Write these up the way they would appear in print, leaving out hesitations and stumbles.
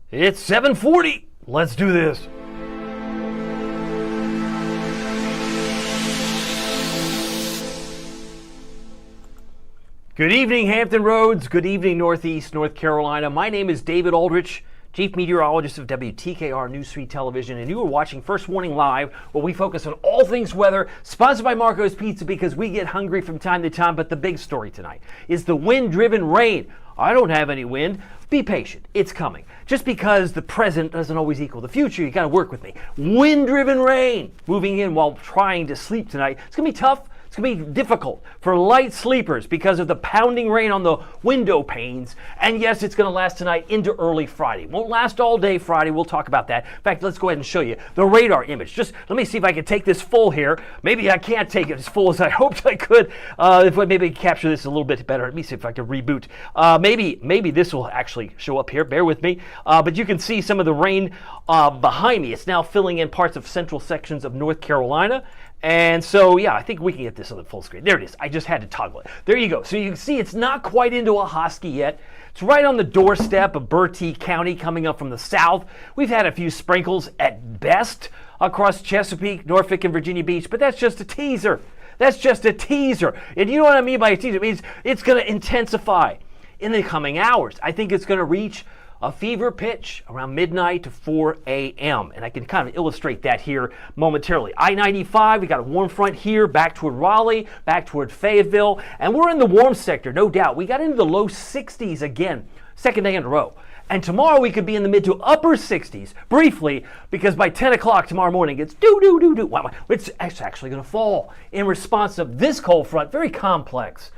It's 7:40. Let's do this. Good evening, Hampton Roads. Good evening, Northeast North Carolina. My name is David Aldrich, Chief Meteorologist of WTKR News 3 Television, and you are watching First Warning Live, where we focus on all things weather, sponsored by Marco's Pizza because we get hungry from time to time. But the big story tonight is the wind-driven rain. I don't have any wind. Be patient. It's coming. Just because the present doesn't always equal the future, you got to work with me. Wind-driven rain moving in while trying to sleep tonight. It's going to be tough. It's going to be difficult for light sleepers because of the pounding rain on the window panes. And yes, it's going to last tonight into early Friday. Won't last all day Friday. We'll talk about that. In fact, let's go ahead and show you the radar image. Just let me see if I can take this full here. Maybe I can't take it as full as I hoped I could. If I maybe capture this a little bit better. Let me see if I can reboot. Maybe this will actually show up here. Bear with me. But you can see some of the rain behind me. It's now filling in parts of central sections of North Carolina. And so, yeah, I think we can get this on the full screen. There it is. I just had to toggle it. There you go. So you can see it's not quite into a husky yet. It's right on the doorstep of Bertie County coming up from the south. We've had a few sprinkles at best across Chesapeake, Norfolk, and Virginia Beach, but that's just a teaser. That's just a teaser. And you know what I mean by a teaser? It means it's going to intensify in the coming hours. I think it's going to reach a fever pitch around midnight to 4 a.m. And I can kind of illustrate that here momentarily. I-95, we got a warm front here, back toward Raleigh, back toward Fayetteville, and we're in the warm sector, no doubt. We got into the low 60s again, second day in a row. And tomorrow we could be in the mid to upper 60s, briefly, because by 10 o'clock tomorrow morning, it's do. It's actually going to fall in response to this cold front. Very complex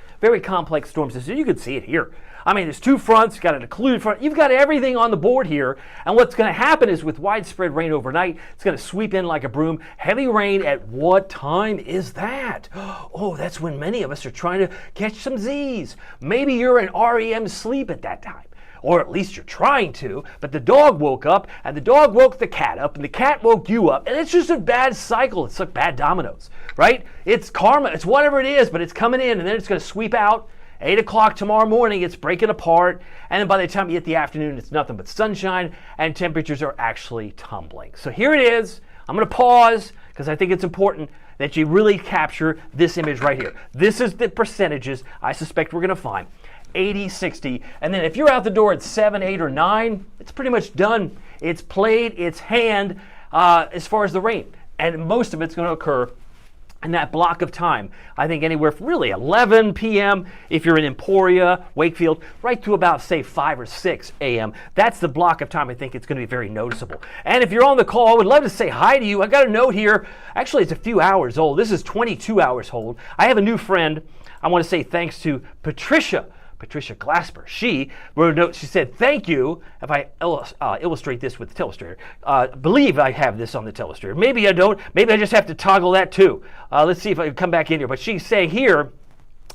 storm system. You can see it here. I mean, there's two fronts, you've got an occluded front, you've got everything on the board here. And what's going to happen is with widespread rain overnight, it's going to sweep in like a broom. Heavy rain at what time is that? Oh, that's when many of us are trying to catch some Z's. Maybe you're in REM sleep at that time. Or at least you're trying to, but the dog woke up, and the dog woke the cat up, and the cat woke you up, and it's just a bad cycle. It's like bad dominoes, right? It's karma, it's whatever it is, but it's coming in, and then it's going to sweep out. 8 o'clock tomorrow morning, it's breaking apart, and then by the time you hit the afternoon, it's nothing but sunshine, and temperatures are actually tumbling. So here it is. I'm going to pause, because I think it's important that you really capture this image right here. This is the percentages I suspect we're going to find. 80, 60, and then if you're out the door at 7, 8, or 9, it's pretty much done. It's played its hand as far as the rain, and most of it's going to occur in that block of time. I think anywhere from really 11 p.m. if you're in Emporia, Wakefield, right to about, say, 5 or 6 a.m. That's the block of time I think it's going to be very noticeable. And if you're on the call, I would love to say hi to you. I got a note here. Actually, it's a few hours old. This is 22 hours old. I have a new friend. I want to say thanks to Patricia Glasper. She wrote a note. She said, thank you. If I illustrate this with the telestrator, believe I have this on the telestrator. Maybe I don't. Maybe I just have to toggle that too. Let's see if I can come back in here. But she's saying here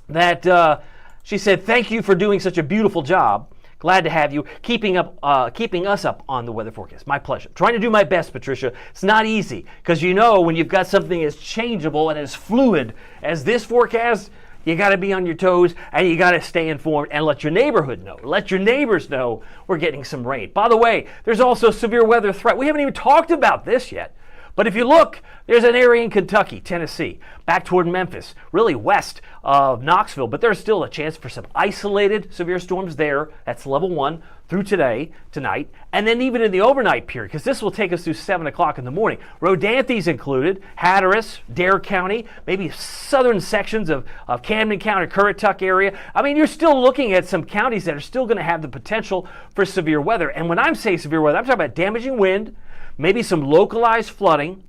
that she said, thank you for doing such a beautiful job. Glad to have you keeping us up on the weather forecast. My pleasure. Trying to do my best, Patricia. It's not easy because you know when you've got something as changeable and as fluid as this forecast, you got to be on your toes, and you got to stay informed and let your neighborhood know. Let your neighbors know we're getting some rain. By the way, there's also severe weather threat. We haven't even talked about this yet. But if you look, there's an area in Kentucky, Tennessee, back toward Memphis, really west of Knoxville. But there's still a chance for some isolated severe storms there. That's level 1 through tonight, and then even in the overnight period, because this will take us through 7 o'clock in the morning. Rodanthes included, Hatteras, Dare County, maybe southern sections of Camden County, Currituck area. I mean, you're still looking at some counties that are still going to have the potential for severe weather. And when I'm saying severe weather, I'm talking about damaging wind, maybe some localized flooding,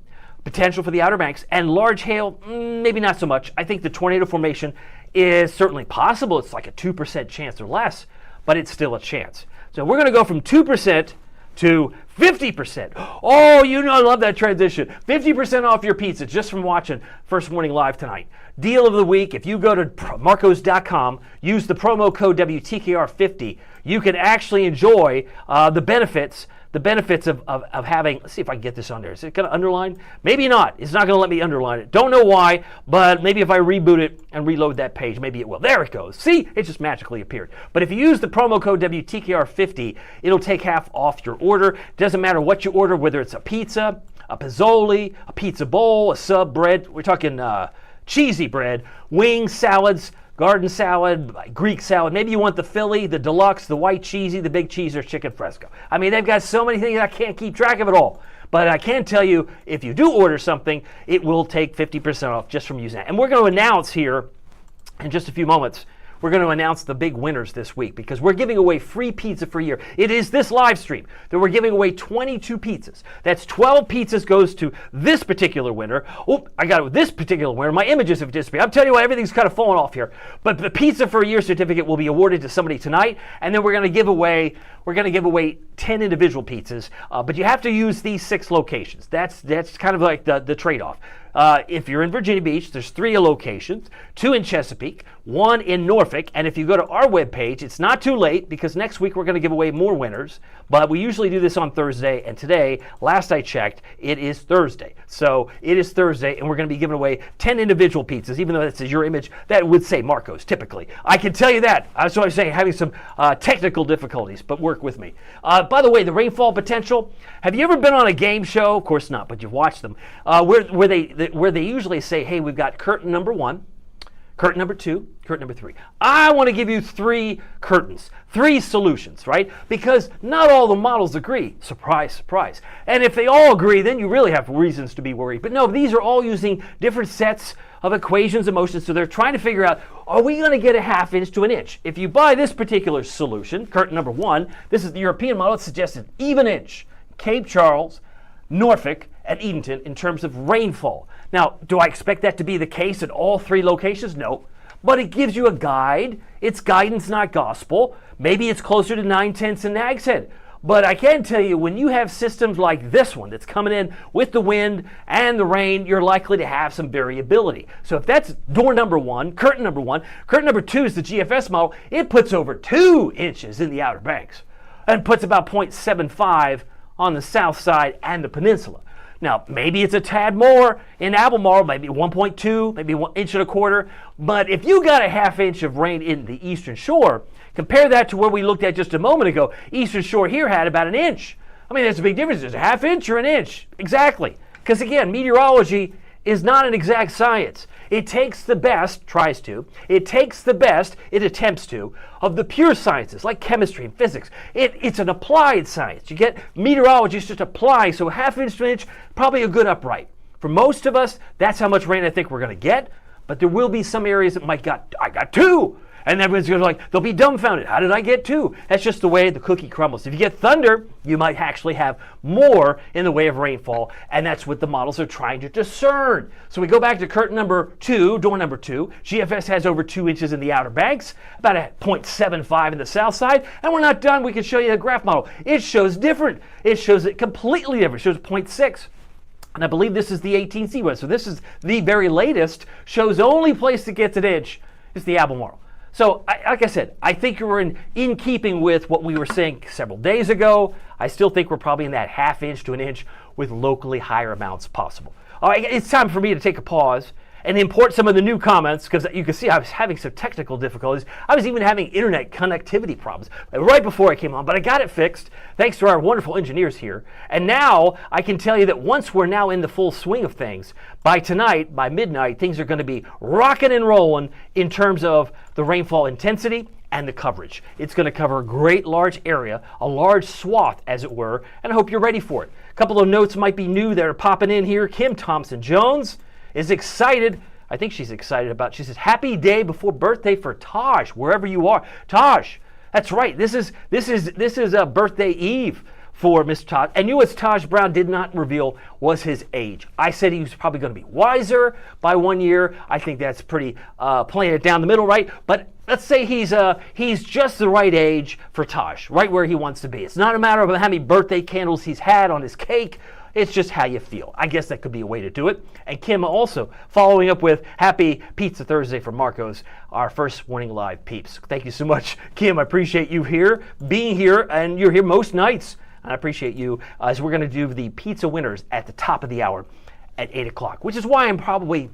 potential for the Outer Banks, and large hail, maybe not so much. I think the tornado formation is certainly possible. It's like a 2% chance or less, but it's still a chance. So we're going to go from 2% to 50%. Oh, you know I love that transition. 50% off your pizza just from watching First Warning Live tonight. Deal of the week, if you go to marcos.com, use the promo code WTKR50, you can actually enjoy the benefits the benefits of having, let's see if I can get this on there. Is it going to underline? Maybe not. It's not going to let me underline it. Don't know why, but maybe if I reboot it and reload that page, maybe it will. There it goes. See, it just magically appeared. But if you use the promo code WTKR50, it'll take half off your order. Doesn't matter what you order, whether it's a pizza, a pizzoli, a pizza bowl, a sub bread. We're talking cheesy bread, wings, salads, garden salad, Greek salad. Maybe you want the Philly, the deluxe, the white cheesy, the big cheese, or chicken fresco. I mean, they've got so many things I can't keep track of it all. But I can tell you, if you do order something, it will take 50% off just from using that. And we're going to announce here in just a few moments, we're going to announce the big winners this week because we're giving away free pizza for a year. It is this live stream that we're giving away 22 pizzas. That's 12 pizzas goes to this particular winner. Oh, I got it with this particular winner. My images have disappeared. I'm telling you what, everything's kind of falling off here. But the pizza for a year certificate will be awarded to somebody tonight, and then we're going to give away 10 individual pizzas. But you have to use these 6 locations. That's kind of like the trade-off. If you're in Virginia Beach, there's 3 locations, 2 in Chesapeake, 1 in Norfolk, and if you go to our webpage, it's not too late because next week we're going to give away more winners, but we usually do this on Thursday, and today, last I checked, it is Thursday. So it is Thursday, and we're going to be giving away 10 individual pizzas, even though that's your image, that would say Marco's, typically. I can tell you that. That's what I'm saying, having some technical difficulties, but work with me. By the way, the rainfall potential, have you ever been on a game show? Of course not, but you've watched them, where they usually say, hey, we've got curtain number 1, curtain number 2, curtain number 3. I want to give you 3 curtains, 3 solutions, right? Because not all the models agree. Surprise, surprise. And if they all agree, then you really have reasons to be worried. But no, these are all using different sets of equations and motions. So they're trying to figure out, are we going to get a ½ inch to an inch? If you buy this particular solution, curtain number 1, this is the European model, it suggests an even inch. Cape Charles, Norfolk, and Edenton in terms of rainfall. Now, do I expect that to be the case at all 3 locations? No. But it gives you a guide. It's guidance, not gospel. Maybe it's closer to 9/10 in Nag's Head. But I can tell you, when you have systems like this one that's coming in with the wind and the rain, you're likely to have some variability. So if that's door number 1, curtain number 1, curtain number 2 is the GFS model, it puts over 2 inches in the Outer Banks and puts about 0.75 on the south side and the peninsula. Now, maybe it's a tad more in Albemarle, maybe 1.2, maybe 1.25 inches. But if you got a ½ inch of rain in the Eastern Shore, compare that to where we looked at just a moment ago. Eastern Shore here had about 1 inch. I mean, there's a big difference. There's a ½ inch or 1 inch. Exactly. Because again, meteorology is not an exact science. It takes the best, it attempts to, of the pure sciences, like chemistry and physics. It's an applied science. You get meteorologists just apply, so ½ inch to 1 inch, probably a good upright. For most of us, that's how much rain I think we're going to get, but there will be some areas that I got 2. And everyone's going to they'll be dumbfounded. How did I get 2? That's just the way the cookie crumbles. If you get thunder, you might actually have more in the way of rainfall, and that's what the models are trying to discern. So we go back to curtain number 2, door number 2. GFS has over 2 inches in the Outer Banks, about a 0.75 in the south side, and we're not done. We can show you the graph model. It shows different. It shows it completely different. It shows 0.6. And I believe this is the 18C one. So this is the very latest. Shows the only place that gets 1 inch is the Albemarle. So, like I said, I think we're in keeping with what we were saying several days ago. I still think we're probably in that ½ inch to 1 inch with locally higher amounts possible. All right, it's time for me to take a pause and import some of the new comments because you can see I was having some technical difficulties. I was even having internet connectivity problems right before I came on, but I got it fixed thanks to our wonderful engineers here. And now I can tell you that once we're now in the full swing of things, by tonight, by midnight, things are going to be rocking and rolling in terms of the rainfall intensity and the coverage. It's going to cover a great large area, a large swath as it were, and I hope you're ready for it. A couple of notes might be new that are popping in here. Kim Thompson-Jones is excited. I think she's excited about, she says, happy day before birthday for Taj, wherever you are. Taj, that's right. This is a birthday eve for Miss Taj. And you, as Taj Brown did not reveal, was his age. I said he was probably going to be wiser by 1 year. I think that's pretty playing it down the middle, right? But let's say he's just the right age for Taj, right where he wants to be. It's not a matter of how many birthday candles he's had on his cake. It's just how you feel. I guess that could be a way to do it. And Kim also following up with happy Pizza Thursday for Marcos, our first Morning Live peeps. Thank you so much, Kim. I appreciate you being here, and you're here most nights. and I appreciate you, as we're going to do the pizza winners at the top of the hour at 8 o'clock, which is why I'm probably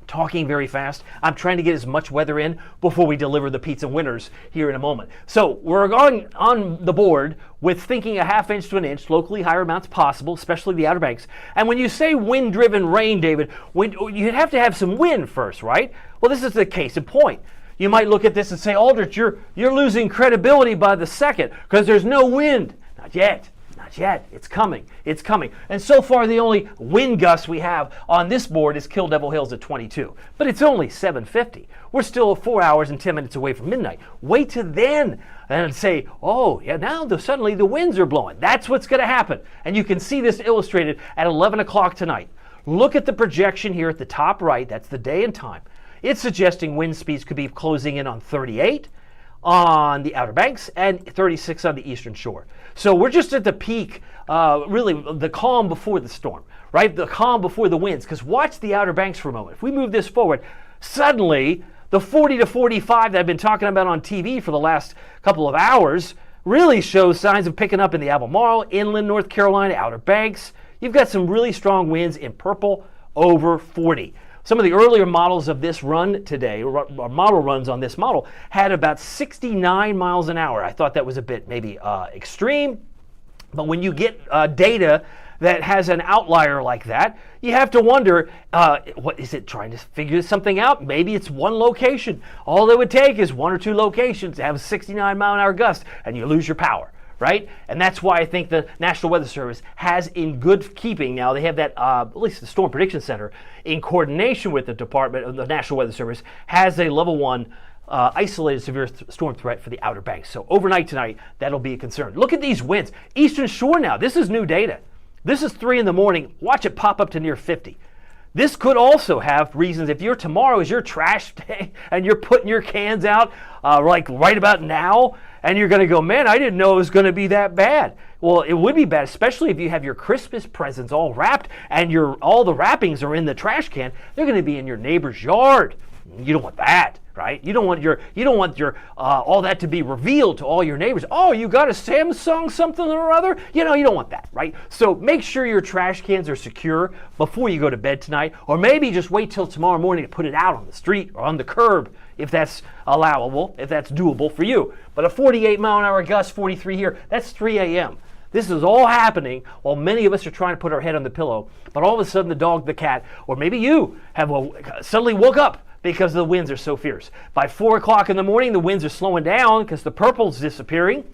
talking very fast. I'm trying to get as much weather in before we deliver the pizza winners here in a moment. So we're going on the board with thinking a half inch to an inch, locally higher amounts possible, especially the Outer Banks. And when you say wind-driven rain, David, you have to have some wind first, right? Well, this is the case in point. You might look at this and say, Aldrich, you're losing credibility by the second because there's no wind. Not yet. Not yet. It's coming. It's coming. And so far, the only wind gust we have on this board is Kill Devil Hills at 22. But it's only 7:50. We're still 4 hours and 10 minutes away from midnight. Wait till then and say, oh, yeah, now suddenly the winds are blowing. That's what's going to happen. And you can see this illustrated at 11 o'clock tonight. Look at the projection here at the top right. That's the day and time. It's suggesting wind speeds could be closing in on 38 on the Outer Banks and 36 on the eastern shore. So we're just at the peak, really the calm before the storm, right? The calm before the winds, because watch the Outer Banks for a moment. If we move this forward, suddenly the 40 to 45 that I've been talking about on TV for the last couple of hours really shows signs of picking up in the Albemarle, inland North Carolina, Outer Banks. You've got some really strong winds in purple over 40. Some of the earlier models of this run today, or model runs on this model, had about 69 miles an hour. I thought that was a bit maybe extreme, but when you get data that has an outlier like that, you have to wonder, what is it trying to figure something out? Maybe it's one location. All it would take is one or two locations to have a 69 mile an hour gust, and you lose your power. Right? And that's why I think the National Weather Service has in good keeping now, they have that, at least the Storm Prediction Center, in coordination with the Department of the National Weather Service, has a level 1 isolated severe storm threat for the Outer Banks. So overnight tonight, that'll be a concern. Look at these winds. Eastern Shore now, this is new data. This is 3 in the morning. Watch it pop up to near 50. This could also have reasons. If tomorrow is your trash day and you're putting your cans out like right about now, and you're going to go, man, I didn't know it was going to be that bad. Well, it would be bad, especially if you have your Christmas presents all wrapped and all the wrappings are in the trash can. They're going to be in your neighbor's yard. You don't want that, right? You don't want your all that to be revealed to all your neighbors. Oh, you got a Samsung something or other? You don't want that, right? So make sure your trash cans are secure before you go to bed tonight, or maybe just wait till tomorrow morning to put it out on the street or on the curb if that's allowable, if that's doable for you. But a 48 mile an hour gust, 43 here, that's 3 a.m. This is all happening while many of us are trying to put our head on the pillow, but all of a sudden the dog, the cat, or maybe you have suddenly woke up because the winds are so fierce. By 4 o'clock in the morning, the winds are slowing down because the purple's disappearing,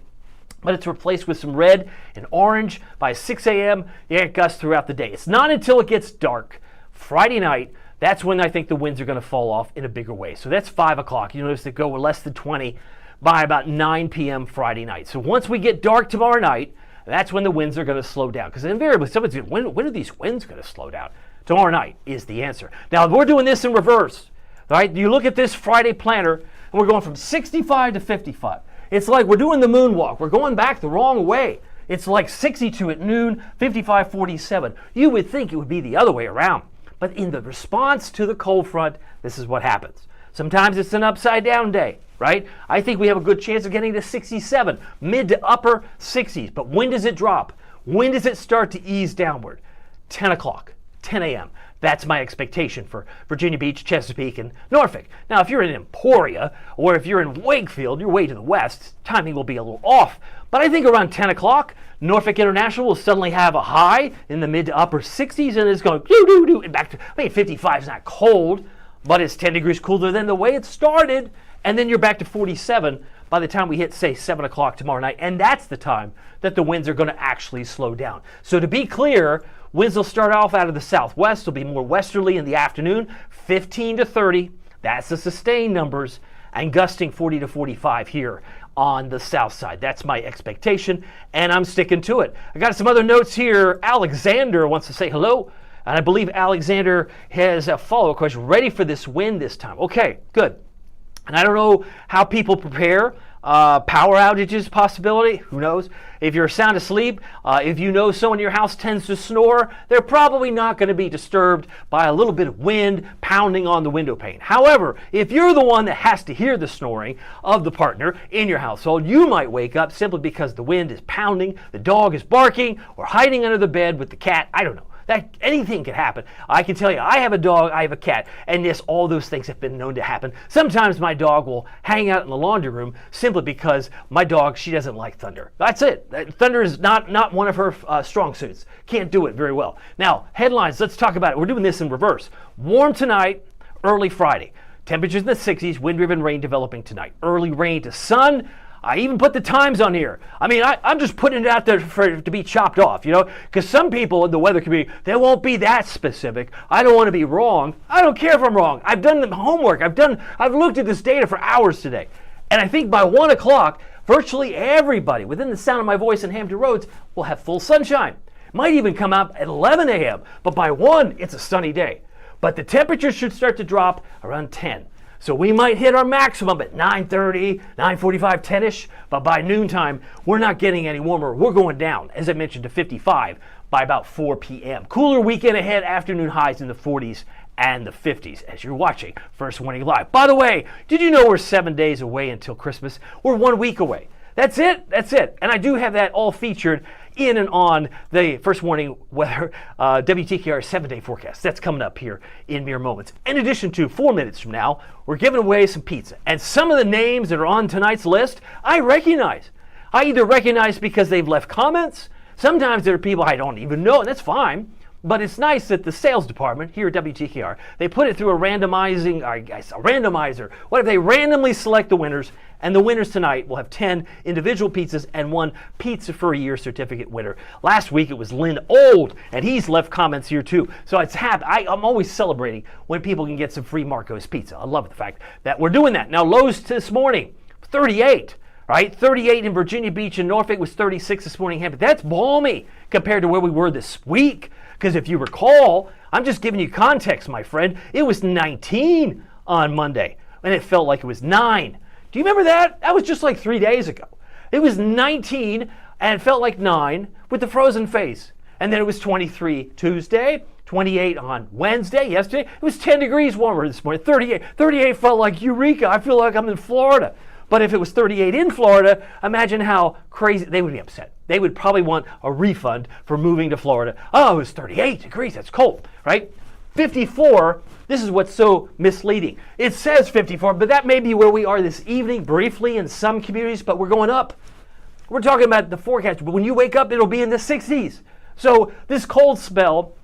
but it's replaced with some red and orange. By 6 a.m., you get gusts throughout the day. It's not until it gets dark Friday night, that's when I think the winds are going to fall off in a bigger way. So that's 5 o'clock. You notice they go less than 20 by about 9 p.m. Friday night. So once we get dark tomorrow night, that's when the winds are going to slow down. Because invariably, someone's going, when are these winds going to slow down? Tomorrow night is the answer. Now, we're doing this in reverse. Right? You look at this Friday planner, and we're going from 65 to 55. It's like we're doing the moonwalk. We're going back the wrong way. It's like 62 at noon, 55, 47. You would think it would be the other way around. But in the response to the cold front, this is what happens. Sometimes it's an upside down day, right? I think we have a good chance of getting to 67, mid to upper 60s. But when does it drop? When does it start to ease downward? 10 o'clock, 10 a.m. That's my expectation for Virginia Beach, Chesapeake, and Norfolk. Now, if you're in Emporia, or if you're in Wakefield, you're way to the west, timing will be a little off. But I think around 10 o'clock, Norfolk International will suddenly have a high in the mid to upper 60s, and it's going doo-doo-doo, and back to, 55 is not cold, but it's 10 degrees cooler than the way it started, and then you're back to 47 by the time we hit, say, 7 o'clock tomorrow night, and that's the time that the winds are going to actually slow down. So to be clear, winds will start off out of the southwest. They'll be more westerly in the afternoon, 15 to 30. That's the sustained numbers, and gusting 40 to 45 here on the south side. That's my expectation, and I'm sticking to it. I got some other notes here. Alexander wants to say hello, and I believe Alexander has a follow-up question. Ready for this wind this time? Okay, good. And I don't know how people prepare Power outages possibility, who knows? If you're sound asleep, if you know someone in your house tends to snore, they're probably not going to be disturbed by a little bit of wind pounding on the window pane. However, if you're the one that has to hear the snoring of the partner in your household, you might wake up simply because the wind is pounding, the dog is barking, or hiding under the bed with the cat. I don't know. That anything can happen. I can tell you, I have a dog, I have a cat, and yes, all those things have been known to happen. Sometimes my dog will hang out in the laundry room simply because my dog, she doesn't like thunder. That's it. Thunder is not one of her strong suits. Can't do it very well. Now, headlines, let's talk about it. We're doing this in reverse. Warm tonight, early Friday. Temperatures in the 60s, wind-driven rain developing tonight. Early rain to sun. I even put the times on here. I mean, I'm just putting it out there to be chopped off, you know, because some people in the weather community, they won't be that specific. I don't want to be wrong. I don't care if I'm wrong. I've done the homework. I've looked at this data for hours today. And I think by 1 o'clock, virtually everybody within the sound of my voice in Hampton Roads will have full sunshine. Might even come out at 11 a.m., but by 1, it's a sunny day. But the temperature should start to drop around 10. So we might hit our maximum at 9:30, 9:45, 10-ish, but by noontime, we're not getting any warmer. We're going down, as I mentioned, to 55 by about 4 p.m. Cooler weekend ahead, afternoon highs in the 40s and the 50s as you're watching First Warning Live. By the way, did you know we're 7 days away until Christmas? We're 1 week away. That's it. And I do have that all featured in and on the First Warning Weather WTKR 7-day forecast. That's coming up here in mere moments. In addition to 4 minutes from now, we're giving away some pizza. And some of the names that are on tonight's list, I recognize. I either recognize because they've left comments. Sometimes there are people I don't even know, and that's fine. But it's nice that the sales department here at WTKR, they put it through a randomizer. What if they randomly select the winners? And the winners tonight will have 10 individual pizzas and 1 Pizza for a Year certificate winner. Last week it was Lynn Old, and he's left comments here too. So it's happy. I'm always celebrating when people can get some free Marco's pizza. I love the fact that we're doing that. Now lows this morning, 38. Right, 38 in Virginia Beach and Norfolk was 36 this morning. But that's balmy compared to where we were this week. Because if you recall, I'm just giving you context, my friend. It was 19 on Monday, and it felt like it was 9. Do you remember that? That was just like 3 days ago. It was 19 and it felt like 9 with the frozen face. And then it was 23 Tuesday, 28 on Wednesday, yesterday. It was 10 degrees warmer this morning, 38. 38 felt like Eureka. I feel like I'm in Florida. But if it was 38 in Florida, imagine how crazy, they would be upset. They would probably want a refund for moving to Florida. Oh, it was 38 degrees, that's cold, right? 54, this is what's so misleading. It says 54, but that may be where we are this evening, briefly in some communities, but we're going up. We're talking about the forecast, but when you wake up, it'll be in the 60s. So this cold spell,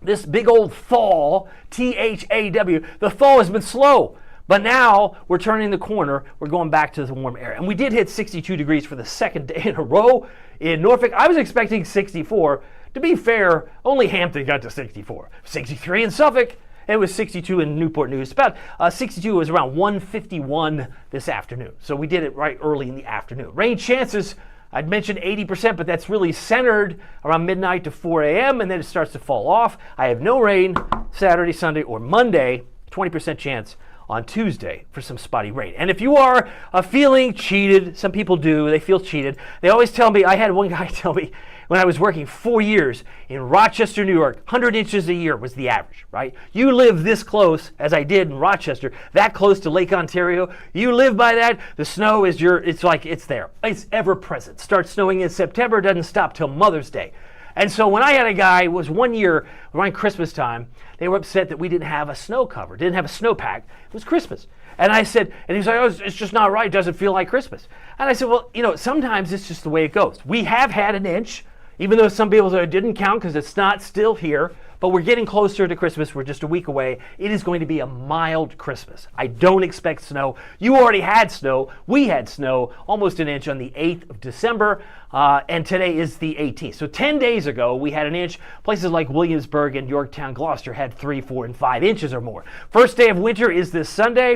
this big old thaw, T-H-A-W, the thaw has been slow. But now we're turning the corner. We're going back to the warm air. And we did hit 62 degrees for the second day in a row in Norfolk. I was expecting 64. To be fair, only Hampton got to 64. 63 in Suffolk. It was 62 in Newport News. About 62 was around 151 this afternoon. So we did it right early in the afternoon. Rain chances, I'd mentioned 80%, but that's really centered around midnight to 4 a.m. and then it starts to fall off. I have no rain Saturday, Sunday, or Monday. 20% chance on Tuesday for some spotty rain. And if you are feeling cheated, some people do, they feel cheated. They always tell me, I had one guy tell me when I was working 4 years in Rochester, New York, 100 inches a year was the average, right? You live this close, as I did in Rochester, that close to Lake Ontario, you live by that, the snow is it's like it's there. It's ever present. Starts snowing in September, doesn't stop till Mother's Day. And so when I had a guy, it was 1 year around Christmas time, they were upset that we didn't have a snow cover, didn't have a snowpack. It was Christmas. And I said, and he's like, oh, it's just not right. It doesn't feel like Christmas. And I said, well, you know, sometimes it's just the way it goes. We have had an inch, even though some people say it didn't count because it's not still here. But we're getting closer to Christmas. We're just a week away. It is going to be a mild Christmas. I don't expect snow. You already had snow. We had snow, almost an inch on the 8th of December. And today is the 18th. So 10 days ago, we had an inch. Places like Williamsburg and Yorktown, Gloucester had 3, 4, and 5 inches or more. First day of winter is this Sunday.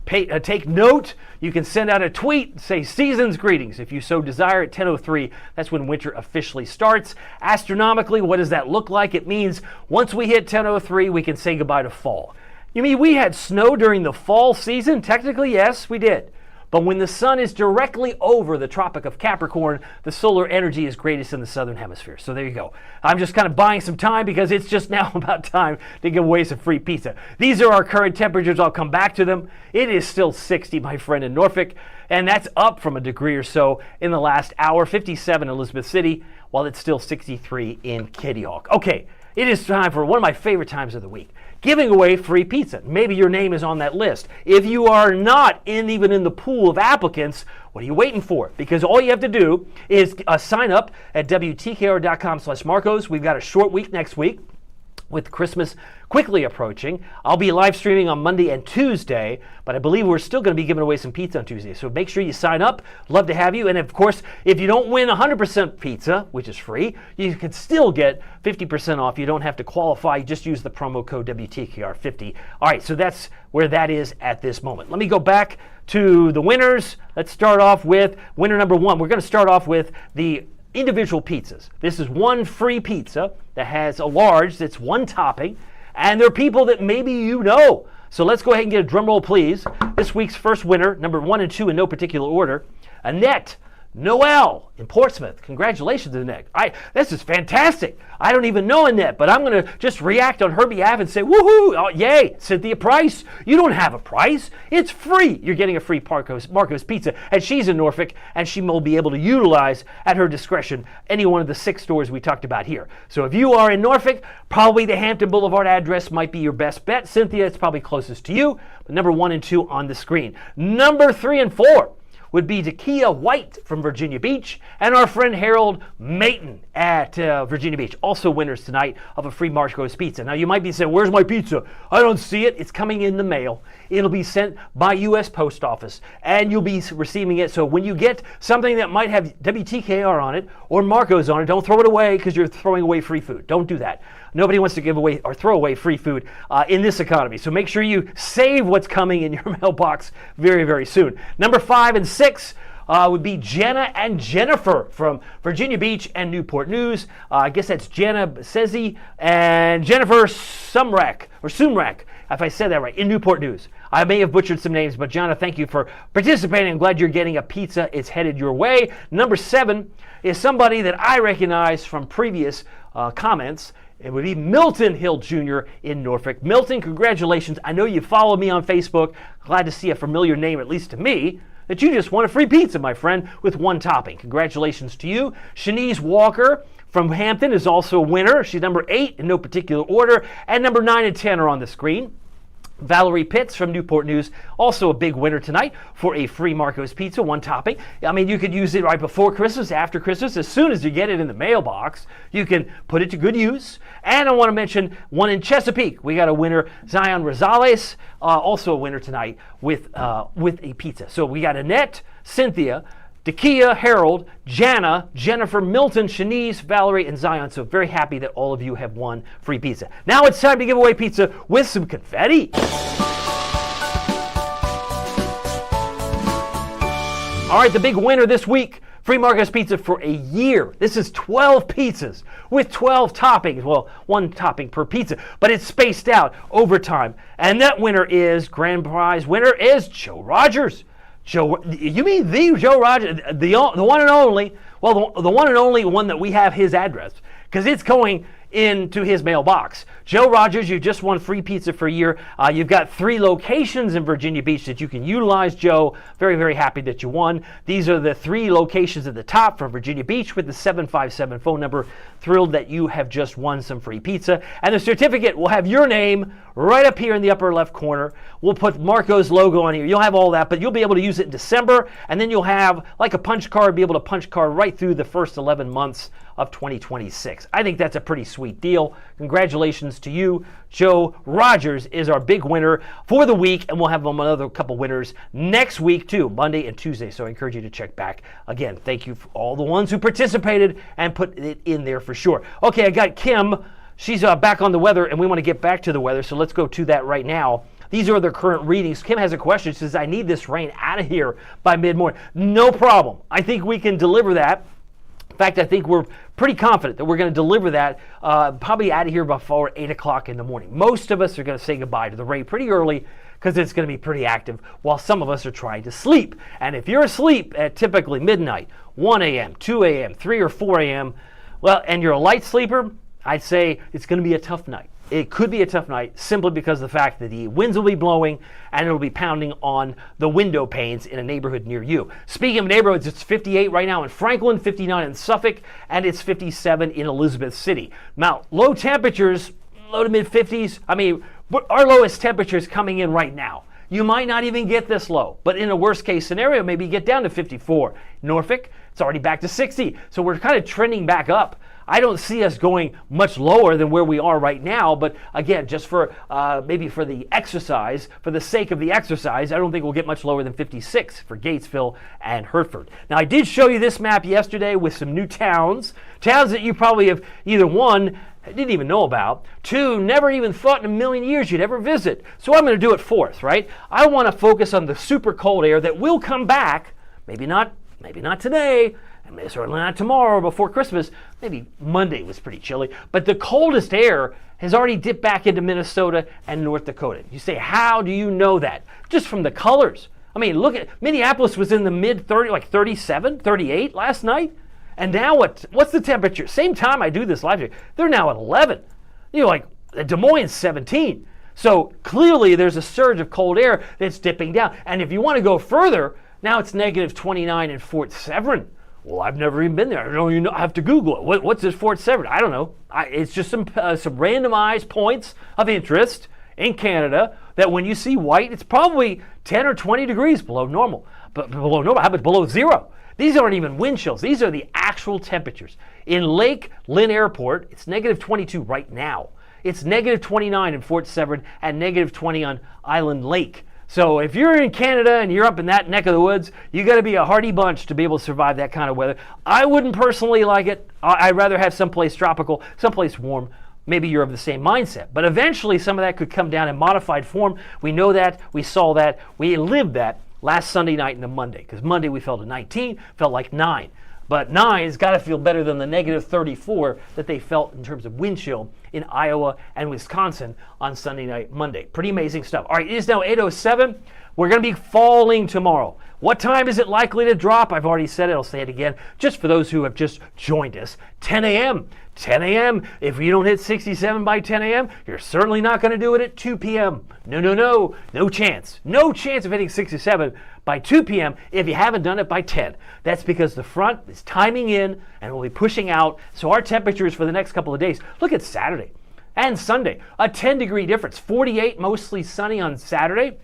Take note. You can send out a tweet, say season's greetings if you so desire at 10:03. That's when winter officially starts. Astronomically, what does that look like? It means once we hit 10:03, we can say goodbye to fall. You mean we had snow during the fall season? Technically, yes, we did. But when the sun is directly over the Tropic of Capricorn, the solar energy is greatest in the southern hemisphere. So there you go. I'm just kind of buying some time because it's just now about time to give away some free pizza. These are our current temperatures. I'll come back to them. It is still 60, my friend, in Norfolk, and that's up from a degree or so in the last hour. 57 in Elizabeth City, while it's still 63 in Kitty Hawk. Okay, it is time for one of my favorite times of the week. Giving away free pizza. Maybe your name is on that list. If you are not even in the pool of applicants, what are you waiting for? Because all you have to do is sign up at WTKR.com/Marcos. We've got a short week next week with Christmas quickly approaching. I'll be live streaming on Monday and Tuesday, but I believe we're still going to be giving away some pizza on Tuesday. So make sure you sign up. Love to have you. And of course, if you don't win 100% pizza, which is free, you can still get 50% off. You don't have to qualify. You just use the promo code WTKR50. All right, so that's where that is at this moment. Let me go back to the winners. Let's start off with winner number one. We're going to start off with the individual pizzas. This is one free pizza that has a large, that's one topping, and there are people that maybe you know. So let's go ahead and get a drum roll, please. This week's first winner, number 1 and 2 in no particular order, Annette Noel in Portsmouth. Congratulations, Annette. This is fantastic. I don't even know Annette, but I'm going to just react on her behalf and say, woohoo, oh, yay, Cynthia Price. You don't have a price. It's free. You're getting a free Marcos pizza, and she's in Norfolk, and she will be able to utilize at her discretion any one of the 6 stores we talked about here. So if you are in Norfolk, probably the Hampton Boulevard address might be your best bet. Cynthia, it's probably closest to you, but number 1 and 2 on the screen. Number 3 and 4. Would be Takia White from Virginia Beach and our friend Harold Mayton at Virginia Beach. Also winners tonight of a free Marcos pizza. Now you might be saying, where's my pizza? I don't see it. It's coming in the mail. It'll be sent by U.S. Post Office and you'll be receiving it. So when you get something that might have WTKR on it or Marcos on it, don't throw it away because you're throwing away free food. Don't do that. Nobody wants to give away or throw away free food in this economy. So make sure you save what's coming in your mailbox very, very soon. Number 5 and 6 would be Jenna and Jennifer from Virginia Beach and Newport News. I guess that's Jenna Sezzi and Jennifer Sumrak, if I said that right, in Newport News. I may have butchered some names, but Jenna, thank you for participating. I'm glad you're getting a pizza. It's headed your way. Number 7 is somebody that I recognize from previous comments. It would be Milton Hill Jr. in Norfolk. Milton, congratulations. I know you follow me on Facebook. Glad to see a familiar name, at least to me, that you just won a free pizza, my friend, with 1 topping. Congratulations to you. Shanice Walker from Hampton is also a winner. She's number 8 in no particular order. And number 9 and 10 are on the screen. Valerie Pitts from Newport News, also a big winner tonight for a free Marcos pizza, 1 topping. I mean, you could use it right before Christmas, after Christmas. As soon as you get it in the mailbox, you can put it to good use. And I want to mention one in Chesapeake. We got a winner, Zion Rosales, also a winner tonight with a pizza. So we got Annette, Cynthia, Dakia, Harold, Jana, Jennifer, Milton, Shanice, Valerie, and Zion. So very happy that all of you have won free pizza. Now it's time to give away pizza with some confetti. All right, the big winner this week, free Marcos pizza for a year. This is 12 pizzas with 12 toppings. Well, 1 topping per pizza, but it's spaced out over time. And that winner is, grand prize winner is Joe Rogers. Joe, you mean the Joe Rogers, the one and only? Well, the one and only one that we have his address, because it's going into his mailbox. Joe Rogers, you just won free pizza for a year. You've got 3 locations in Virginia Beach that you can utilize, Joe. Very, very happy that you won. These are the 3 locations at the top from Virginia Beach with the 757 phone number. Thrilled that you have just won some free pizza. And the certificate will have your name right up here in the upper left corner. We'll put Marco's logo on here. You'll have all that, but you'll be able to use it in December, and then you'll have, like a punch card, be able to punch card right through the first 11 months of 2026. I think that's a pretty sweet deal. Congratulations to you. Joe Rogers is our big winner for the week, and we'll have another couple winners next week too, Monday and Tuesday. So I encourage you to check back. Again, thank you for all the ones who participated and put it in there for sure. Okay, I got Kim. She's back on the weather, and we want to get back to the weather, so let's go to that right now. These are the current readings. Kim has a question. She says, I need this rain out of here by mid-morning. No problem. I think we can deliver that. In fact, I think we're pretty confident that we're going to deliver that probably out of here before 8 o'clock in the morning. Most of us are going to say goodbye to the rain pretty early because it's going to be pretty active while some of us are trying to sleep. And if you're asleep at typically midnight, 1 a.m., 2 a.m., 3 or 4 a.m., well, and you're a light sleeper, I'd say it's going to be a tough night. It could be a tough night simply because of the fact that the winds will be blowing and it'll be pounding on the window panes in a neighborhood near you. Speaking of neighborhoods, it's 58 right now in Franklin, 59 in Suffolk, and it's 57 in Elizabeth City. Now, low temperatures, low to mid 50s. I mean, our lowest temperature is coming in right now. You might not even get this low, but in a worst case scenario, maybe get down to 54. Norfolk, it's already back to 60. So we're kind of trending back up. I don't see us going much lower than where we are right now, but again, just for maybe for the exercise, for the sake of the exercise, I don't think we'll get much lower than 56 for Gatesville and Hertford. Now, I did show you this map yesterday with some new towns that you probably have either one, didn't even know about, two, never even thought in a million years you'd ever visit. So I'm going to do it fourth, right? I want to focus on the super cold air that will come back, maybe not today, and certainly not tomorrow or before Christmas. Maybe Monday was pretty chilly, but the coldest air has already dipped back into Minnesota and North Dakota. You say, how do you know that? Just from the colors. I mean, look at Minneapolis was in the mid 30, like 37, 38 last night. And now what's the temperature? Same time I do this live stream, they're now at 11. Like Des Moines 17. So clearly there's a surge of cold air that's dipping down. And if you want to go further, now it's negative 29 in Fort Severn. Well, I've never even been there. I don't even know. I have to Google it. What's this Fort Severn? I don't know. It's just some randomized points of interest in Canada that when you see white, it's probably 10 or 20 degrees below normal. But below normal, how about below zero? These aren't even wind chills. These are the actual temperatures. In Lake Lynn Airport, it's negative 22 right now. It's negative 29 in Fort Severn and negative 20 on Island Lake. So if you're in Canada and you're up in that neck of the woods, you got to be a hardy bunch to be able to survive that kind of weather. I wouldn't personally like it. I'd rather have someplace tropical, someplace warm. Maybe you're of the same mindset. But eventually some of that could come down in modified form. We know that. We saw that. We lived that last Sunday night into Monday. Because Monday we felt a 19, felt like 9. But 9 has got to feel better than the negative 34 that they felt in terms of wind chill in Iowa and Wisconsin on Sunday night, Monday. Pretty amazing stuff. All right, it is now 8:07. We're going to be falling tomorrow. What time is it likely to drop? I've already said it. I'll say it again. Just for those who have just joined us, 10 a.m. 10 a.m. If you don't hit 67 by 10 a.m., you're certainly not going to do it at 2 p.m. No chance. No chance of hitting 67 by 2 p.m. if you haven't done it by 10. That's because the front is timing in and will be pushing out. So our temperatures for the next couple of days, look at Saturday and Sunday, a 10-degree difference. 48 mostly sunny on Saturday,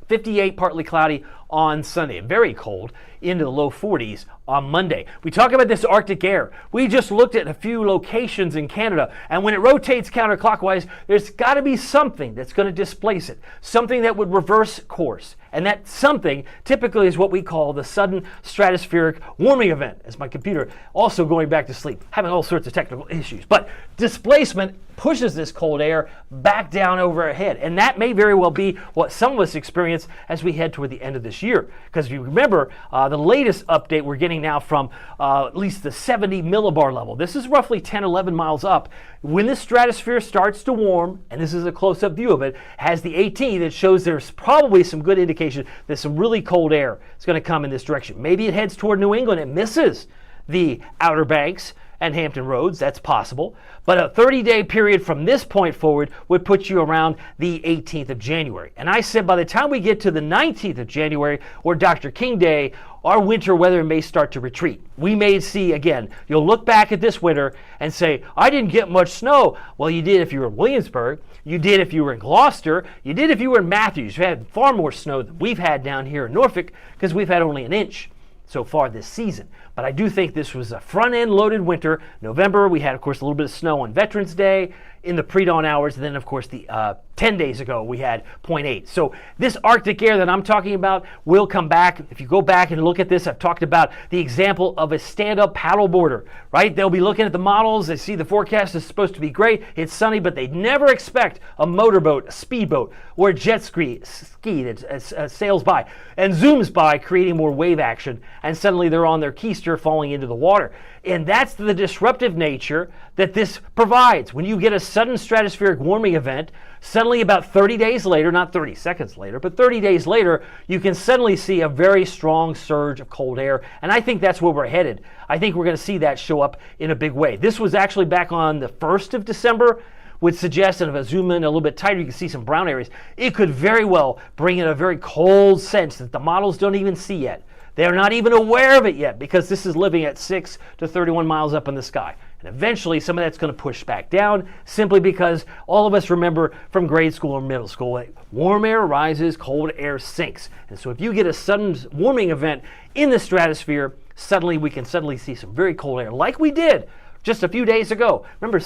58 partly cloudy on Sunday. Very cold into the low 40s on Monday. We talk about this Arctic air. We just looked at a few locations in Canada, and when it rotates counterclockwise, there's got to be something that's going to displace it, something that would reverse course. And that something typically is what we call the sudden stratospheric warming event, as my computer also going back to sleep, having all sorts of technical issues. But displacement pushes this cold air back down over our head. And that may very well be what some of us experience as we head toward the end of this year. Because if you remember, the latest update we're getting now from at least the 70 millibar level. This is roughly 10, 11 miles up. When the stratosphere starts to warm, and this is a close-up view of it, has the 18 that shows there's probably some good indication that some really cold air is going to come in this direction. Maybe it heads toward New England. It misses the Outer Banks and Hampton Roads. That's possible. But a 30-day period from this point forward would put you around the 18th of January. And I said by the time we get to the 19th of January, or Dr. King Day, our winter weather may start to retreat. We may see, again, you'll look back at this winter and say, I didn't get much snow. Well, you did if you were in Williamsburg. You did if you were in Gloucester. You did if you were in Matthews. You had far more snow than we've had down here in Norfolk because we've had only an inch so far this season. But I do think this was a front-end loaded winter. November, we had, of course, a little bit of snow on Veterans Day in the pre-dawn hours. And then, of course, the 10 days ago, we had 0.8. So this Arctic air that I'm talking about will come back. If you go back and look at this, I've talked about the example of a stand-up paddleboarder, right? They'll be looking at the models. They see the forecast is supposed to be great. It's sunny, but they never expect a motorboat, a speedboat, or a jet ski that sails by and zooms by, creating more wave action. And suddenly they're on their keystroke moisture falling into the water. And that's the disruptive nature that this provides. When you get a sudden stratospheric warming event, suddenly about 30 days later, not 30 seconds later, but 30 days later, you can suddenly see a very strong surge of cold air. And I think that's where we're headed. I think we're going to see that show up in a big way. This was actually back on the 1st of December. Would suggest that if I zoom in a little bit tighter, you can see some brown areas. It could very well bring in a very cold sense that the models don't even see yet. They're not even aware of it yet because this is living at 6 to 31 miles up in the sky. And eventually some of that's going to push back down simply because all of us remember from grade school or middle school, warm air rises, cold air sinks. And so if you get a sudden warming event in the stratosphere, suddenly we can see some very cold air like we did just a few days ago. Remember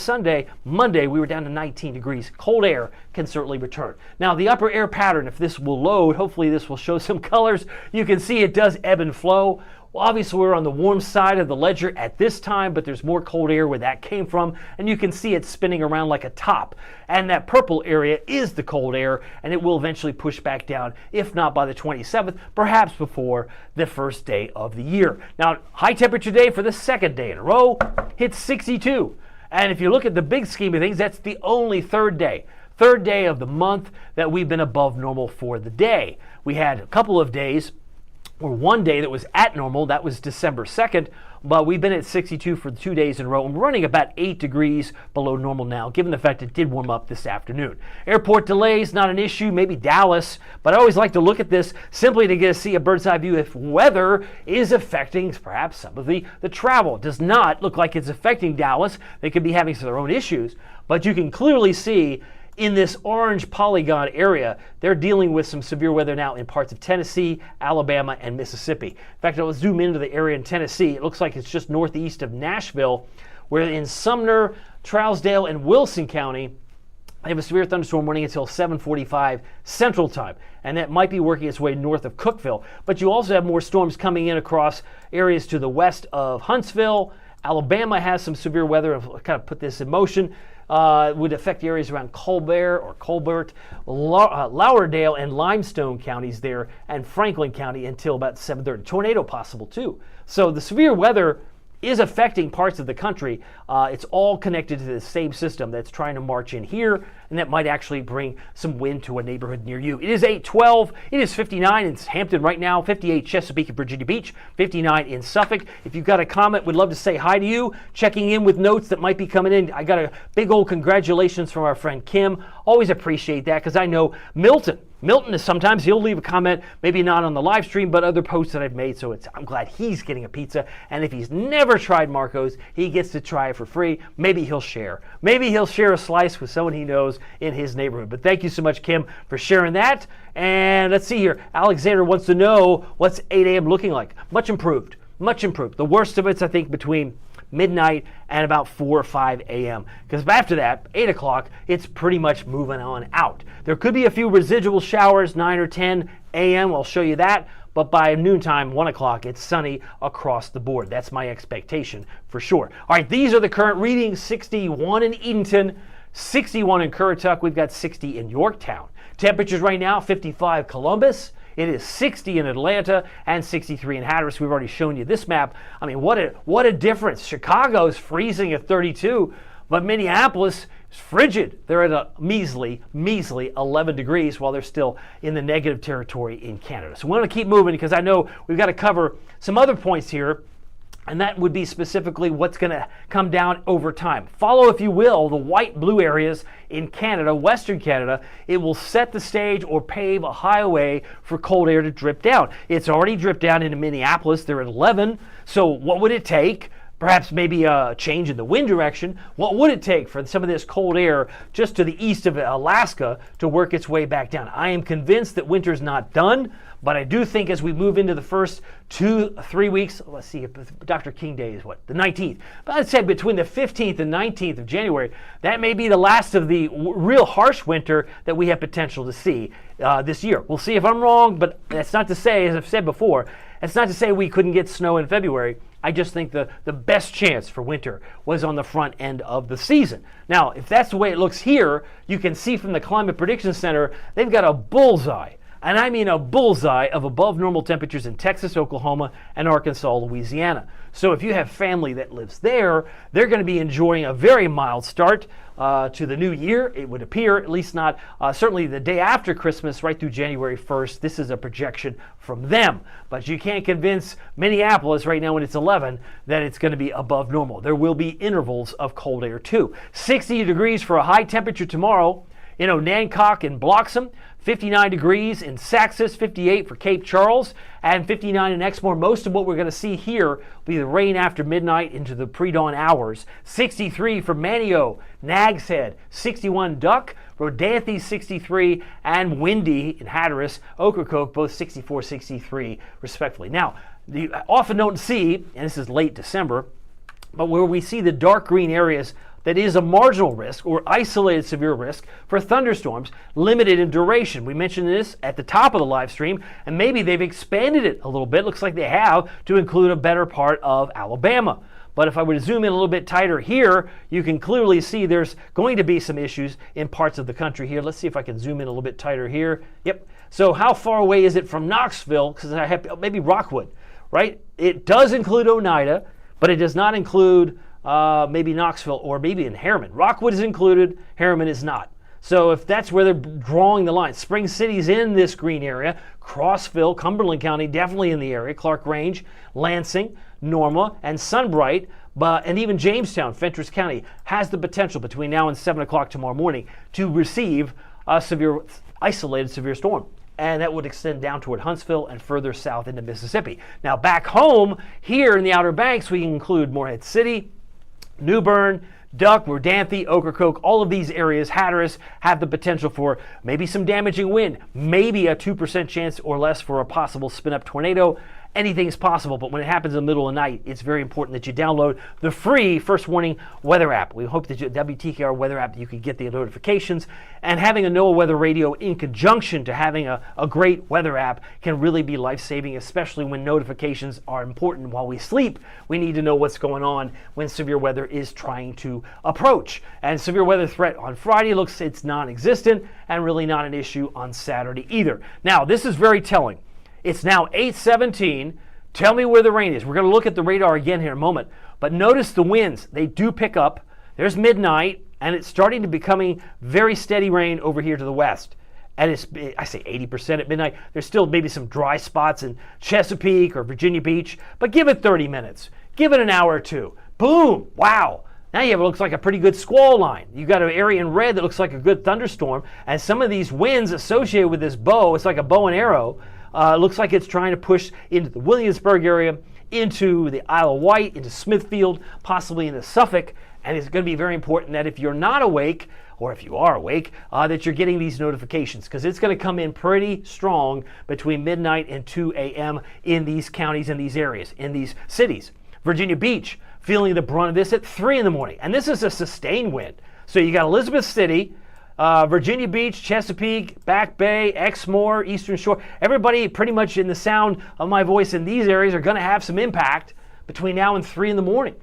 Monday, we were down to 19 degrees. Cold air can certainly return. Now, the upper air pattern, if this will load, hopefully this will show some colors. You can see it does ebb and flow. Well, obviously, we're on the warm side of the ledger at this time, but there's more cold air where that came from, and you can see it spinning around like a top. And that purple area is the cold air, and it will eventually push back down, if not by the 27th, perhaps before the first day of the year. Now, high temperature day for the second day in a row hits 62. And if you look at the big scheme of things, that's the only third day of the month that we've been above normal for the day. We had a couple of days, or one day that was at normal, that was December 2nd, but we've been at 62 for 2 days in a row. And we're running about 8 degrees below normal now, given the fact it did warm up this afternoon. Airport delays, not an issue, maybe Dallas, but I always like to look at this simply to see a bird's eye view if weather is affecting perhaps some of the travel. It does not look like it's affecting Dallas. They could be having some of their own issues, but you can clearly see in this orange polygon area, they're dealing with some severe weather now in parts of Tennessee, Alabama, and Mississippi. In fact, I'll zoom into the area in Tennessee. It looks like it's just northeast of Nashville, where in Sumner, Trousdale, and Wilson County, they have a severe thunderstorm warning until 7:45 Central Time, and that might be working its way north of Cookeville. But you also have more storms coming in across areas to the west of Huntsville. Alabama has some severe weather. I'll kind of put this in motion. Would affect areas around Colbert, Lauderdale, and Limestone counties there, and Franklin County until about 7:30. Tornado possible too. So the severe weather is affecting parts of the country. It's all connected to the same system that's trying to march in here, and that might actually bring some wind to a neighborhood near you. It is 8:12. It is 59 in Hampton right now, 58 Chesapeake and Virginia Beach, 59 in Suffolk. If you've got a comment, we'd love to say hi to you. Checking in with notes that might be coming in. I got a big old congratulations from our friend Kim. Always appreciate that because I know Milton is sometimes he'll leave a comment, maybe not on the live stream, but other posts that I've made. So I'm glad he's getting a pizza. And if he's never tried Marco's, he gets to try it for free. Maybe he'll share. Maybe he'll share a slice with someone he knows in his neighborhood. But thank you so much, Kim, for sharing that. And let's see here. Alexander wants to know what's 8 a.m. looking like. Much improved. Much improved. The worst of it's, I think, between midnight and about 4 or 5 a.m. Because after that, 8 o'clock, it's pretty much moving on out. There could be a few residual showers, 9 or 10 a.m. I'll show you that. But by noontime, 1 o'clock, it's sunny across the board. That's my expectation for sure. All right, these are the current readings. 61 in Edenton, 61 in Currituck. We've got 60 in Yorktown. Temperatures right now, 55 Columbus. It is 60 in Atlanta and 63 in Hatteras. We've already shown you this map. I mean, what a difference. Chicago's freezing at 32, but Minneapolis is frigid. They're at a measly 11 degrees while they're still in the negative territory in Canada. So we want to keep moving because I know we've got to cover some other points here. And that would be specifically what's going to come down over time. Follow, if you will, the white-blue areas in Canada, Western Canada. It will set the stage or pave a highway for cold air to drip down. It's already dripped down into Minneapolis. They're at 11. So what would it take? Perhaps maybe a change in the wind direction. What would it take for some of this cold air just to the east of Alaska to work its way back down? I am convinced that winter's not done, but I do think as we move into the first 2-3 weeks, let's see, if Dr. King Day is what? The 19th. But I'd say between the 15th and 19th of January, that may be the last of the real harsh winter that we have potential to see this year. We'll see if I'm wrong, but that's not to say, as I've said before, that's not to say we couldn't get snow in February. I just think the best chance for winter was on the front end of the season. Now, if that's the way it looks here, you can see from the Climate Prediction Center, they've got a bullseye And I mean a bullseye of above normal temperatures in Texas, Oklahoma, and Arkansas, Louisiana. So if you have family that lives there, they're going to be enjoying a very mild start to the new year. It would appear, at least not certainly the day after Christmas, right through January 1st. This is a projection from them. But you can't convince Minneapolis right now when it's 11 that it's going to be above normal. There will be intervals of cold air too. 60 degrees for a high temperature tomorrow in Onancock and Bloxham, 59 degrees in Saxis, 58 for Cape Charles, and 59 in Exmoor. Most of what we're going to see here will be the rain after midnight into the pre-dawn hours. 63 for Manio, Nags Head, 61 Duck, Rodanthe 63, and windy in Hatteras, Ocracoke, both 64, 63 respectively. Now, you often don't see, and this is late December, but where we see the dark green areas, that is a marginal risk or isolated severe risk for thunderstorms, limited in duration. We mentioned this at the top of the live stream, and maybe they've expanded it a little bit. Looks like they have, to include a better part of Alabama. But if I were to zoom in a little bit tighter here, you can clearly see there's going to be some issues in parts of the country here. Let's see if I can zoom in a little bit tighter here. Yep. So how far away is it from Knoxville? Because I have maybe Rockwood, right? It does include Oneida, but it does not include maybe Knoxville or maybe in Harriman. Rockwood is included, Harriman is not. So if that's where they're drawing the line, Spring City's in this green area, Crossville, Cumberland County, definitely in the area, Clark Range, Lansing, Norma, and Sunbright, and even Jamestown, Fentress County, has the potential between now and 7 o'clock tomorrow morning to receive a isolated severe storm. And that would extend down toward Huntsville and further south into Mississippi. Now back home, here in the Outer Banks, we can include Morehead City, New Bern, Duck, Rodanthe, Ocracoke, all of these areas, Hatteras, have the potential for maybe some damaging wind, maybe a 2% chance or less for a possible spin-up tornado. Anything is possible, but when it happens in the middle of the night, it's very important that you download the free First Warning weather app. We hope that you WTKR weather app, you can get the notifications. And having a NOAA weather radio in conjunction to having a great weather app can really be life-saving, especially when notifications are important while we sleep. We need to know what's going on when severe weather is trying to approach. And severe weather threat on Friday looks it's non-existent and really not an issue on Saturday either. Now, this is very telling. It's now 8:17. Tell me where the rain is. We're going to look at the radar again here in a moment. But notice the winds. They do pick up. There's midnight, and it's starting to becoming very steady rain over here to the west. And it's, I say 80% at midnight. There's still maybe some dry spots in Chesapeake or Virginia Beach. But give it 30 minutes. Give it an hour or two. Boom. Wow. Now you have what looks like a pretty good squall line. You've got an area in red that looks like a good thunderstorm. And some of these winds associated with this bow, it's like a bow and arrow. Looks like it's trying to push into the Williamsburg area, into the Isle of Wight, into Smithfield, possibly into Suffolk. And it's going to be very important that if you're not awake, or if you are awake, that you're getting these notifications, because it's going to come in pretty strong between midnight and 2 a.m. in these counties, in these areas, in these cities. Virginia Beach, feeling the brunt of this at 3 in the morning. And this is a sustained wind. So you got Elizabeth City, Virginia Beach, Chesapeake, Back Bay, Exmoor, Eastern Shore. Everybody pretty much in the sound of my voice in these areas are going to have some impact between now and 3 in the morning.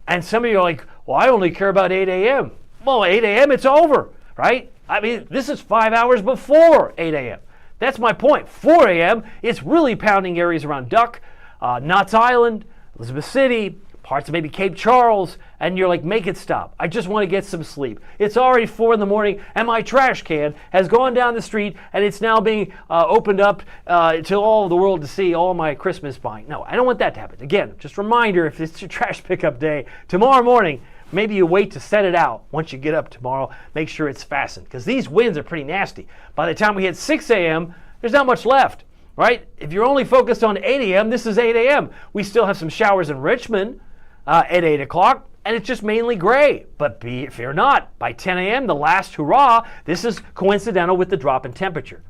And some of you are like, well, I only care about 8 a.m. Well, 8 a.m. it's over, right? I mean, this is 5 hours before 8 a.m. That's my point. 4 a.m. it's really pounding areas around Duck, Knott's Island, Elizabeth City, parts of maybe Cape Charles, and you're like, make it stop. I just want to get some sleep. It's already 4 in the morning, and my trash can has gone down the street, and it's now being opened up to all the world to see all my Christmas buying. No, I don't want that to happen. Again, just a reminder, if it's your trash pickup day, tomorrow morning, maybe you wait to set it out. Once you get up tomorrow, make sure it's fastened, because these winds are pretty nasty. By the time we hit 6 a.m., there's not much left, right? If you're only focused on 8 a.m., this is 8 a.m. We still have some showers in Richmond, at 8 o'clock, and it's just mainly gray. But fear not, by 10 a.m., the last hurrah, this is coincidental with the drop in temperature.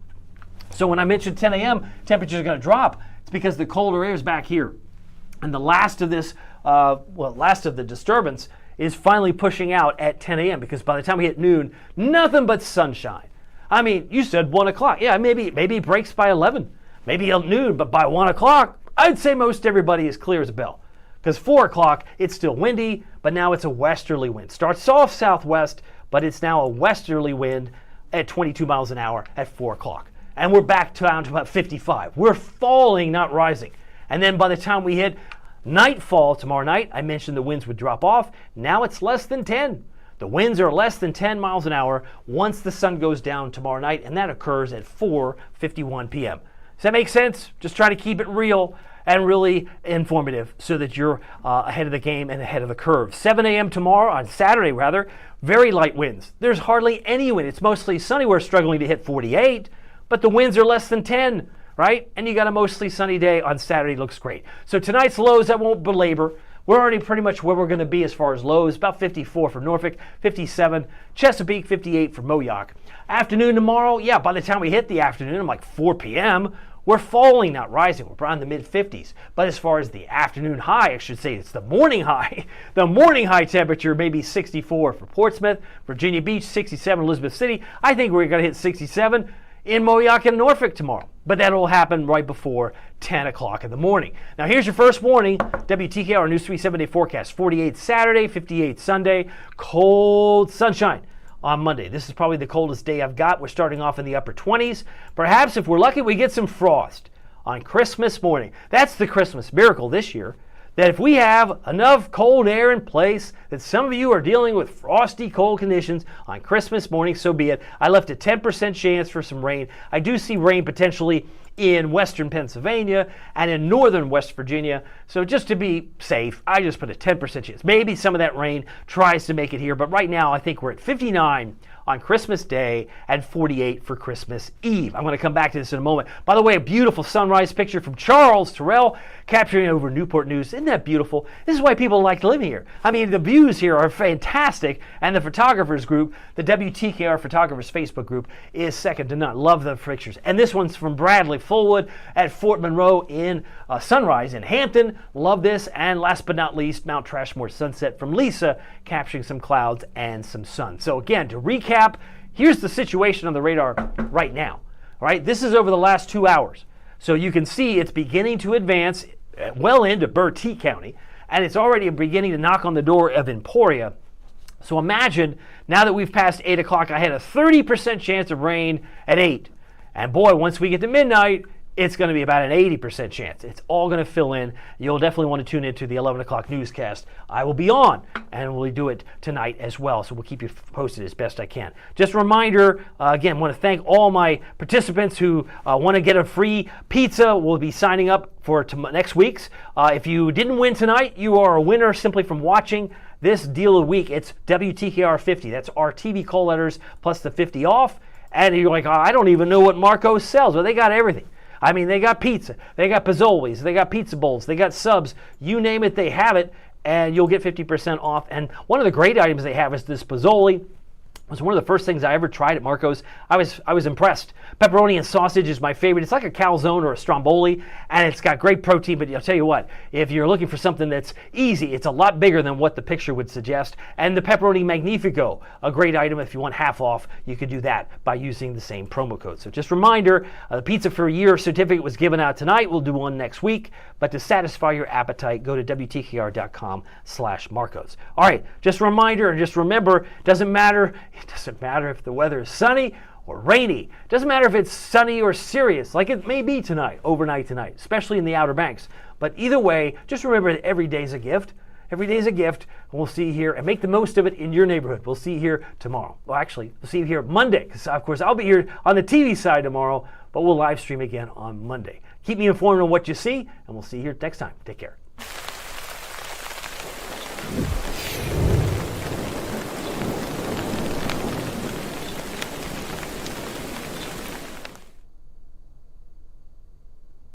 So when I mentioned 10 a.m., temperatures are going to drop, it's because the colder air is back here. And the last of this, last of the disturbance is finally pushing out at 10 a.m. because by the time we hit noon, nothing but sunshine. I mean, you said 1 o'clock. Yeah, maybe it breaks by 11, maybe at noon, but by 1 o'clock, I'd say most everybody is clear as a bell. Because 4 o'clock, it's still windy, but now it's a westerly wind. Starts off southwest, but it's now a westerly wind at 22 miles an hour at 4 o'clock. and we're back down to about 55. We're falling, not rising. And then by the time we hit nightfall tomorrow night, I mentioned the winds would drop off. Now it's less than 10. The winds are less than 10 miles an hour once the sun goes down tomorrow night, and that occurs at 4:51 p.m. Does that make sense? Just try to keep it real and really informative so that you're ahead of the game and ahead of the curve. 7 a.m. tomorrow, on Saturday rather, very light winds. There's hardly any wind. It's mostly sunny. We're struggling to hit 48, but the winds are less than 10, right? And you got a mostly sunny day on Saturday. Looks great. So tonight's lows, I won't belabor. We're already pretty much where we're going to be as far as lows. About 54 for Norfolk, 57, Chesapeake, 58 for Moyock. Afternoon tomorrow, yeah, by the time we hit the afternoon, I'm like 4 p.m., we're falling, not rising. We're around the mid-50s. But as far as the afternoon high, I should say it's the morning high. The morning high temperature may be 64 for Portsmouth, Virginia Beach, 67, Elizabeth City. I think we're going to hit 67 in Moyock and Norfolk tomorrow. But that'll happen right before 10 o'clock in the morning. Now here's your first warning. WTKR News 3 7-day forecast. 48 Saturday, 58 Sunday. Cold sunshine on Monday. This is probably the coldest day I've got. We're starting off in the upper 20s. Perhaps if we're lucky, we get some frost on Christmas morning. That's the Christmas miracle this year. That if we have enough cold air in place, that some of you are dealing with frosty cold conditions on Christmas morning, so be it. I left a 10% chance for some rain. I do see rain potentially in western Pennsylvania and in northern West Virginia. So just to be safe, I just put a 10% chance. Maybe some of that rain tries to make it here, but right now I think we're at 59 on Christmas Day and 48 for Christmas Eve. I'm going to come back to this in a moment. By the way, a beautiful sunrise picture from Charles Terrell capturing over Newport News. Isn't that beautiful? This is why people like living here. I mean, the views here are fantastic, and the photographers group, the WTKR Photographers Facebook group, is second to none. Love the pictures. And this one's from Bradley Fullwood at Fort Monroe in Sunrise in Hampton. Love this. And last but not least, Mount Trashmore sunset from Lisa, capturing some clouds and some sun. So again, to recap, here's the situation on the radar right now. All right, this is over the last 2 hours. So you can see it's beginning to advance well into Bertie County, and it's already beginning to knock on the door of Emporia. So imagine now that we've passed 8 o'clock, I had a 30% chance of rain at 8. And boy, once we get to midnight, it's going to be about an 80% chance. It's all going to fill in. You'll definitely want to tune into the 11 o'clock newscast. I will be on, and we'll do it tonight as well, so we'll keep you posted as best I can. Just a reminder, again, want to thank all my participants who want to get a free pizza. We'll be signing up for next week's. If you didn't win tonight, you are a winner simply from watching this deal of the week. It's WTKR 50. That's our TV call letters plus the 50 off. And you're like, oh, I don't even know what Marco's sells. Well, they got everything. I mean, they got pizza, they got pozzolis, they got pizza bowls, they got subs, you name it, they have it, and you'll get 50% off. And one of the great items they have is this pozzoli. It was one of the first things I ever tried at Marco's. I was impressed. Pepperoni and sausage is my favorite. It's like a calzone or a stromboli, and it's got great protein, but I'll tell you what, if you're looking for something that's easy, it's a lot bigger than what the picture would suggest. And the Pepperoni Magnifico, a great item. If you want half off, you could do that by using the same promo code. So just a reminder, the Pizza for a Year certificate was given out tonight. We'll do one next week. But to satisfy your appetite, go to WTKR.com/Marcos. All right, just a reminder, and just remember, it doesn't matter if the weather is sunny or rainy. It doesn't matter if it's sunny or serious, like it may be tonight, overnight tonight, especially in the Outer Banks. But either way, just remember that every day is a gift. Every day is a gift, and we'll see you here, and make the most of it in your neighborhood. We'll see you here tomorrow. Well, actually, we'll see you here Monday, because, of course, I'll be here on the TV side tomorrow, but we'll live stream again on Monday. Keep me informed on what you see, and we'll see you here next time. Take care.